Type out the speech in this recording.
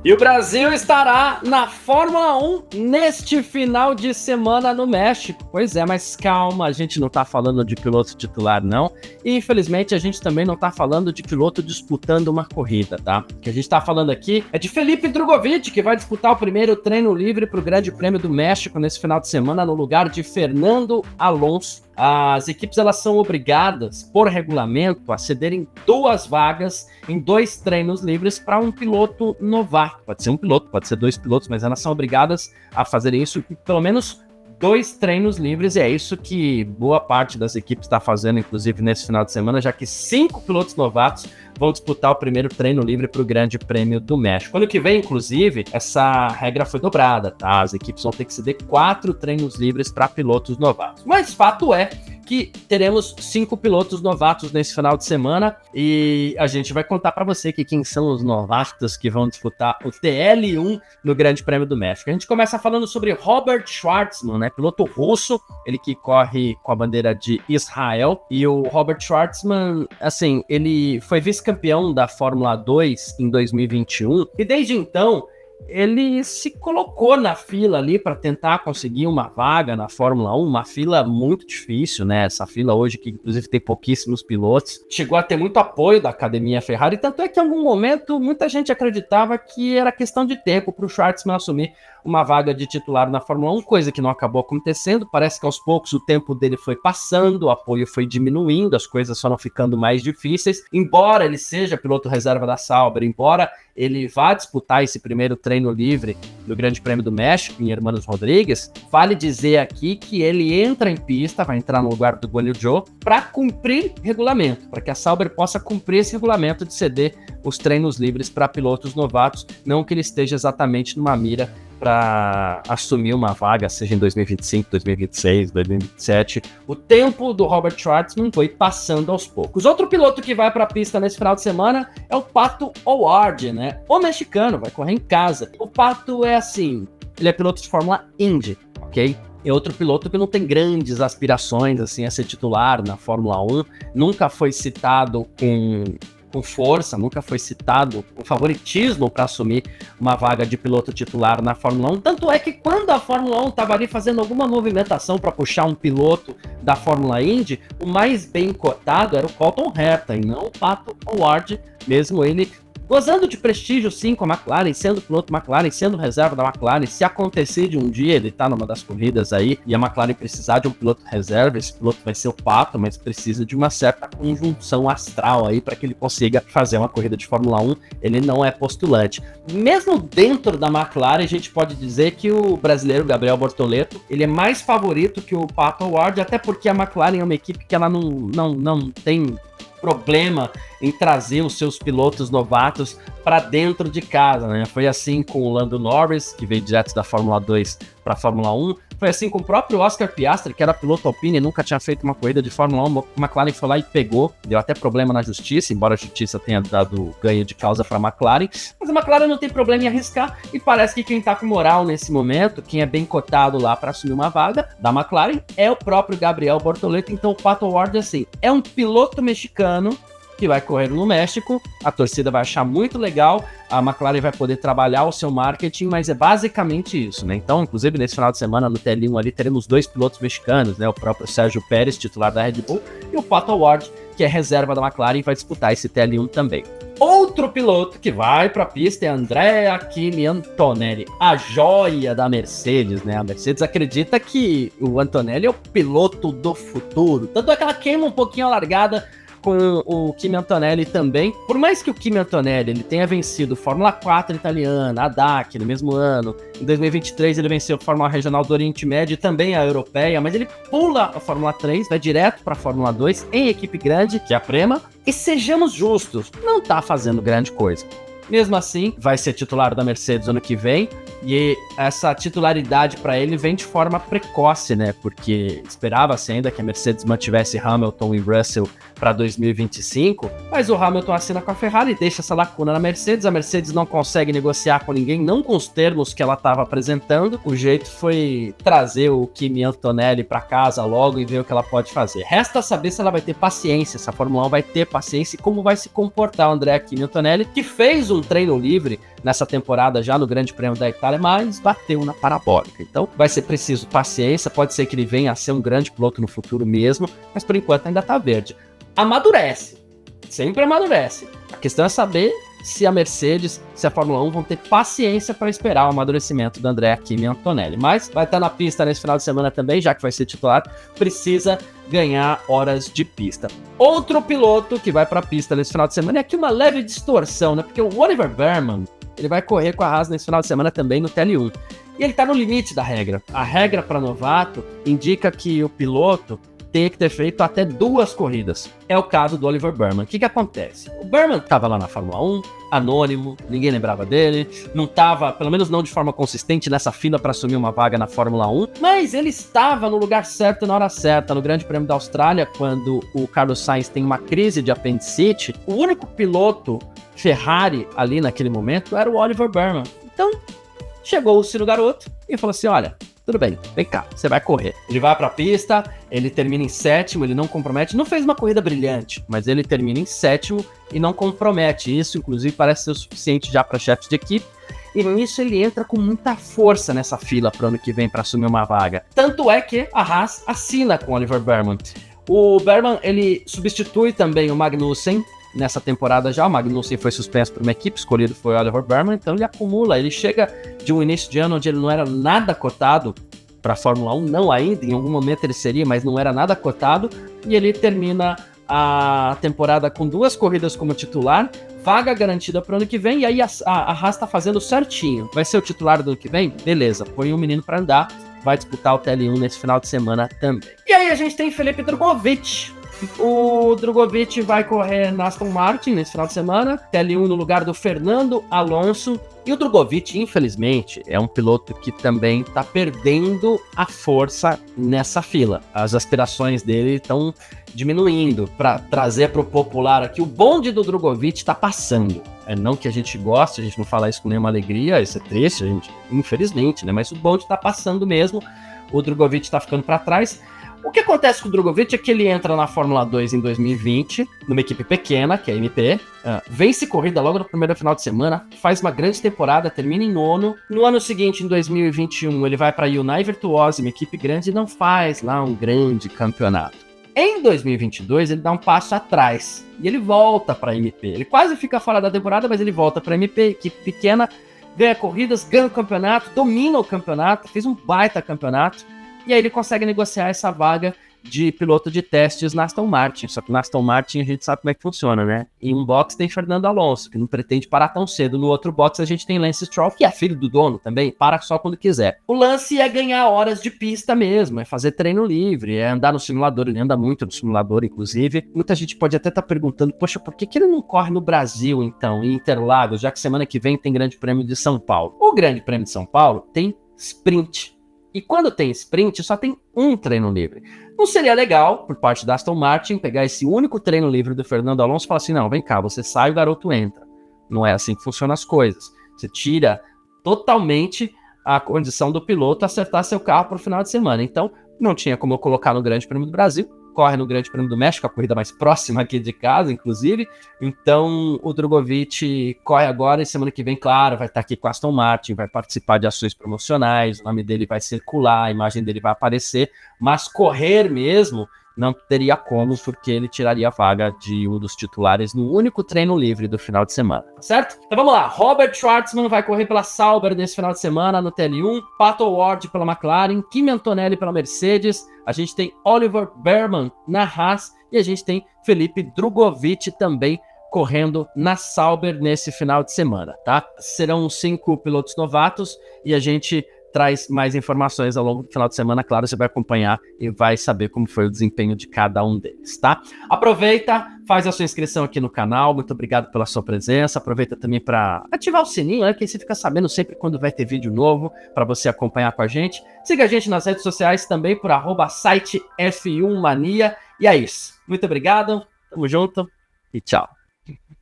E o Brasil estará na Fórmula 1 neste final de semana no México. Pois é, mas calma, a gente não tá falando de piloto titular, não. E infelizmente a gente também não tá falando de piloto disputando uma corrida, tá? O que a gente tá falando aqui é de Felipe Drugovich, que vai disputar o primeiro treino livre pro Grande Prêmio do México nesse final de semana, no lugar de Fernando Alonso. As equipes elas são obrigadas, por regulamento, a cederem 2 vagas em 2 treinos livres para um piloto novato. Pode ser um piloto, pode ser 2 pilotos, mas elas são obrigadas a fazerem isso em pelo menos 2 treinos livres, e é isso que boa parte das equipes está fazendo, inclusive nesse final de semana, já que 5 pilotos novatos vão disputar o primeiro treino livre para o Grande Prêmio do México. Ano que vem, inclusive, essa regra foi dobrada, tá? As equipes vão ter que ceder 4 treinos livres para pilotos novatos. Mas fato é que teremos 5 pilotos novatos nesse final de semana e a gente vai contar para você que quem são os novatos que vão disputar o TL1 no Grande Prêmio do México. A gente começa falando sobre Robert Shwartzman, né, piloto russo, ele que corre com a bandeira de Israel, e o Robert Shwartzman, assim, ele foi vice-campeão da Fórmula 2 em 2021 e desde então ele se colocou na fila ali para tentar conseguir uma vaga na Fórmula 1, uma fila muito difícil, né? Essa fila hoje que inclusive tem pouquíssimos pilotos, chegou a ter muito apoio da Academia Ferrari, tanto é que em algum momento muita gente acreditava que era questão de tempo para o Shwartzman assumir uma vaga de titular na Fórmula 1, coisa que não acabou acontecendo. Parece que aos poucos o tempo dele foi passando, o apoio foi diminuindo, as coisas foram ficando mais difíceis. Embora ele seja piloto reserva da Sauber, embora ele vá disputar esse primeiro treino livre do Grande Prêmio do México em Hermanos Rodrigues, vale dizer aqui que ele entra em pista, vai entrar no lugar do Guan Yu Zhou, para cumprir regulamento, para que a Sauber possa cumprir esse regulamento de ceder os treinos livres para pilotos novatos, não que ele esteja exatamente numa mira para assumir uma vaga, seja em 2025, 2026, 2027. O tempo do Robert Shwartzman foi passando aos poucos. Outro piloto que vai para a pista nesse final de semana é o Pato O'Ward, né? O mexicano, vai correr em casa. O Pato é assim, ele é piloto de Fórmula Indy, ok? É outro piloto que não tem grandes aspirações assim, a ser titular na Fórmula 1, nunca foi citado com força, nunca foi citado com favoritismo para assumir uma vaga de piloto titular na Fórmula 1, tanto é que quando a Fórmula 1 estava ali fazendo alguma movimentação para puxar um piloto da Fórmula Indy, o mais bem cotado era o Colton Herta e não o Pato O'Ward, mesmo ele gozando de prestígio sim com a McLaren, sendo piloto McLaren, sendo reserva da McLaren. Se acontecer de um dia ele tá numa das corridas aí e a McLaren precisar de um piloto reserva, esse piloto vai ser o Pato, mas precisa de uma certa conjunção astral aí para que ele consiga fazer uma corrida de Fórmula 1. Ele não é postulante. Mesmo dentro da McLaren, a gente pode dizer que o brasileiro Gabriel Bortoleto, ele é mais favorito que o Pato O'Ward, até porque a McLaren é uma equipe que ela não tem problema em trazer os seus pilotos novatos para dentro de casa, né? Foi assim com o Lando Norris, que veio direto da Fórmula 2 para a Fórmula 1. Foi assim com o próprio Oscar Piastri, que era piloto Alpine e nunca tinha feito uma corrida de Fórmula 1. A McLaren foi lá e pegou, deu até problema na justiça, embora a justiça tenha dado ganho de causa para a McLaren. Mas a McLaren não tem problema em arriscar e parece que quem tá com moral nesse momento, quem é bem cotado lá para assumir uma vaga da McLaren, é o próprio Gabriel Bortoleto. Então o Pato O'Ward, assim, é um piloto mexicano que vai correr no México, a torcida vai achar muito legal, a McLaren vai poder trabalhar o seu marketing, mas é basicamente isso, né? Então, inclusive, nesse final de semana, no TL1 ali, teremos 2 pilotos mexicanos, né? O próprio Sérgio Pérez, titular da Red Bull, e o Pato O'Ward, que é reserva da McLaren e vai disputar esse TL1 também. Outro piloto que vai para a pista é Andrea Kimi Antonelli, a joia da Mercedes, né? A Mercedes acredita que o Antonelli é o piloto do futuro, tanto é que ela queima um pouquinho a largada com o Kimi Antonelli também. Por mais que o Kimi Antonelli ele tenha vencido Fórmula 4 italiana, a DAC no mesmo ano, em 2023 ele venceu a Fórmula Regional do Oriente Médio e também a Europeia, mas ele pula a Fórmula 3, vai direto para a Fórmula 2 em equipe grande, que é a Prema, e sejamos justos, não tá fazendo grande coisa. Mesmo assim, vai ser titular da Mercedes ano que vem, e essa titularidade para ele vem de forma precoce, né? Porque esperava-se ainda que a Mercedes mantivesse Hamilton e Russell para 2025, mas o Hamilton assina com a Ferrari e deixa essa lacuna na Mercedes. A Mercedes não consegue negociar com ninguém, não com os termos que ela estava apresentando. O jeito foi trazer o Kimi Antonelli para casa logo e ver o que ela pode fazer. Resta saber se ela vai ter paciência, se a Fórmula 1 vai ter paciência e como vai se comportar o Andrea Kimi Antonelli, que fez um treino livre nessa temporada já no Grande Prêmio da Itália, mas bateu na parabólica. Então vai ser preciso paciência, pode ser que ele venha a ser um grande piloto no futuro mesmo, mas por enquanto ainda tá verde. Amadurece, sempre amadurece. A questão é saber se a Mercedes, se a Fórmula 1 vão ter paciência para esperar o amadurecimento do André Kimi Antonelli. Mas vai estar na pista nesse final de semana também, já que vai ser titular, precisa ganhar horas de pista. Outro piloto que vai para a pista nesse final de semana, é aqui uma leve distorção, né? Porque o Oliver Bearman, ele vai correr com a Haas nesse final de semana também no TL1. E ele está no limite da regra. A regra para novato indica que o piloto tem que ter feito até 2 corridas. É o caso do Oliver Bearman. O que acontece? O Bearman estava lá na Fórmula 1, anônimo, ninguém lembrava dele, não estava, pelo menos não de forma consistente, nessa fila para assumir uma vaga na Fórmula 1, mas ele estava no lugar certo na hora certa, no Grande Prêmio da Austrália, quando o Carlos Sainz tem uma crise de apendicite. O único piloto Ferrari ali naquele momento era o Oliver Bearman. Então, chegou o Ciro Garoto e falou assim, olha, tudo bem, vem cá, você vai correr. Ele vai pra pista, ele termina em 7º, ele não compromete, não fez uma corrida brilhante, mas ele termina em 7º e não compromete. Isso, inclusive, parece ser o suficiente já para chefes de equipe. E nisso ele entra com muita força nessa fila pro ano que vem para assumir uma vaga. Tanto é que a Haas assina com o Oliver Bearman. O Bearman, ele substitui também o Magnussen nessa temporada já. O Magnussen foi suspenso por uma equipe, escolhido foi o Oliver Bearman, então ele acumula, ele chega de um início de ano onde ele não era nada cotado para a Fórmula 1, não ainda, em algum momento ele seria, mas não era nada cotado, e ele termina a temporada com 2 corridas como titular, vaga garantida para o ano que vem, e aí a Haas está fazendo certinho. Vai ser o titular do ano que vem? Beleza, põe o menino para andar, vai disputar o TL1 nesse final de semana também. E aí a gente tem Felipe Drugovich. O Drugovich vai correr na Aston Martin nesse final de semana, TL1 no lugar do Fernando Alonso. E o Drugovich, infelizmente, é um piloto que também está perdendo a força nessa fila. As aspirações dele estão diminuindo. Para trazer para o popular aqui, o bonde do Drugovich está passando. É não que a gente goste, a gente não fala isso com nenhuma alegria, isso é triste, a gente, infelizmente, né? Mas o bonde está passando mesmo, o Drugovich está ficando para trás. O que acontece com o Drugovich é que ele entra na Fórmula 2 em 2020, numa equipe pequena, que é a MP, vence corrida logo no primeiro final de semana, faz uma grande temporada, termina em 9º. No ano seguinte, em 2021, ele vai para a Hyundai Virtuose, uma equipe grande, e não faz lá um grande campeonato. Em 2022, ele dá um passo atrás, e ele volta para a MP. Ele quase fica fora da temporada, mas ele volta para a MP, equipe pequena, ganha corridas, ganha o campeonato, domina o campeonato, fez um baita campeonato. E aí ele consegue negociar essa vaga de piloto de testes na Aston Martin. Só que na Aston Martin a gente sabe como é que funciona, né? Em um box tem Fernando Alonso, que não pretende parar tão cedo. No outro box a gente tem Lance Stroll, que é filho do dono também, para só quando quiser. O lance é ganhar horas de pista mesmo, é fazer treino livre, é andar no simulador. Ele anda muito no simulador, inclusive. Muita gente pode até estar perguntando, poxa, por que ele não corre no Brasil, então, em Interlagos, já que semana que vem tem Grande Prêmio de São Paulo? O Grande Prêmio de São Paulo tem sprint. E quando tem sprint, só tem um treino livre. Não seria legal, por parte da Aston Martin, pegar esse único treino livre do Fernando Alonso e falar assim, não, vem cá, você sai, o garoto entra. Não é assim que funcionam as coisas. Você tira totalmente a condição do piloto acertar seu carro para o final de semana. Então, não tinha como eu colocar no Grande Prêmio do Brasil. Corre no Grande Prêmio do México, a corrida mais próxima aqui de casa, inclusive. Então, o Drugovich corre agora e semana que vem, claro, vai estar aqui com a Aston Martin, vai participar de ações promocionais, o nome dele vai circular, a imagem dele vai aparecer, mas correr mesmo não teria como, porque ele tiraria a vaga de um dos titulares no único treino livre do final de semana, certo? Então vamos lá, Robert Schwartzman vai correr pela Sauber nesse final de semana no TL1, Pato O'Ward pela McLaren, Kimi Antonelli pela Mercedes, a gente tem Oliver Bearman na Haas e a gente tem Felipe Drugovich também correndo na Sauber nesse final de semana, tá? Serão 5 pilotos novatos e a gente traz mais informações ao longo do final de semana, claro, você vai acompanhar e vai saber como foi o desempenho de cada um deles, tá? Aproveita, faz a sua inscrição aqui no canal, muito obrigado pela sua presença, aproveita também para ativar o sininho, né, que aí você fica sabendo sempre quando vai ter vídeo novo, para você acompanhar com a gente. Siga a gente nas redes sociais também por @site F1 Mania, e é isso. Muito obrigado, tamo junto e tchau.